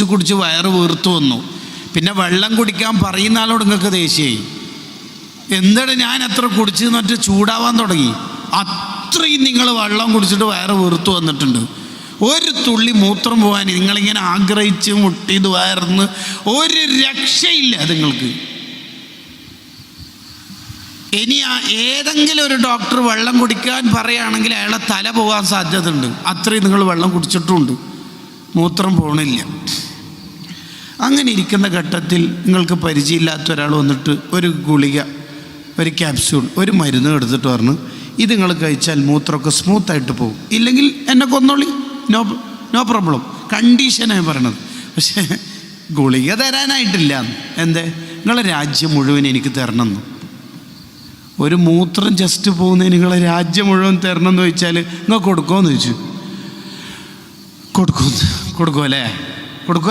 കുടിച്ച് വയറ് വീർത്തു വന്നു. പിന്നെ വെള്ളം കുടിക്കാൻ പറയുന്ന ആളോട് നിങ്ങൾക്ക് ദേഷ്യമായി. എന്താണ് ഞാൻ എത്ര കുടിച്ച് എന്നിട്ട് ചൂടാവാൻ തുടങ്ങി. അത്രയും നിങ്ങൾ വെള്ളം കുടിച്ചിട്ട് വയറ് വീർത്തു വന്നിട്ടുണ്ട്. ഒരു തുള്ളി മൂത്രം പോകാൻ നിങ്ങളിങ്ങനെ ആഗ്രഹിച്ച് മുട്ടിയത് വയർന്ന് ഒരു രക്ഷയില്ല നിങ്ങൾക്ക്. ഇനി ഏതെങ്കിലും ഒരു ഡോക്ടർ വെള്ളം കുടിക്കാൻ പറയുകയാണെങ്കിൽ അയാളെ തല പോകാൻ സാധ്യത ഉണ്ട്. അത്രയും നിങ്ങൾ വെള്ളം കുടിച്ചിട്ടുമുണ്ട്, മൂത്രം പോകണില്ല. അങ്ങനെ ഇരിക്കുന്ന ഘട്ടത്തിൽ നിങ്ങൾക്ക് പരിചയമില്ലാത്ത ഒരാൾ വന്നിട്ട് ഒരു ഗുളിക, ഒരു ക്യാപ്സ്യൂൾ, ഒരു മരുന്ന് എടുത്തിട്ട് പറഞ്ഞു ഇത് നിങ്ങൾ കഴിച്ചാൽ മൂത്രമൊക്കെ സ്മൂത്തായിട്ട് പോകും, ഇല്ലെങ്കിൽ എന്നെ കൊന്നോളി, നോ പ്രോബ്ലം, കണ്ടീഷനായി പറയണത്. പക്ഷേ ഗുളിക തരാനായിട്ടില്ല. എന്തേ? നിങ്ങളെ രാജ്യം മുഴുവൻ എനിക്ക് തരണമെന്ന്. ഒരു മൂത്രം ജസ്റ്റ് പോകുന്നതിന് നിങ്ങളെ രാജ്യം മുഴുവൻ തരണം എന്ന് ചോദിച്ചാൽ നിങ്ങൾ കൊടുക്കുമോയെന്ന് ചോദിച്ചു. കൊടുക്കുമല്ലേ? കൊടുക്കും.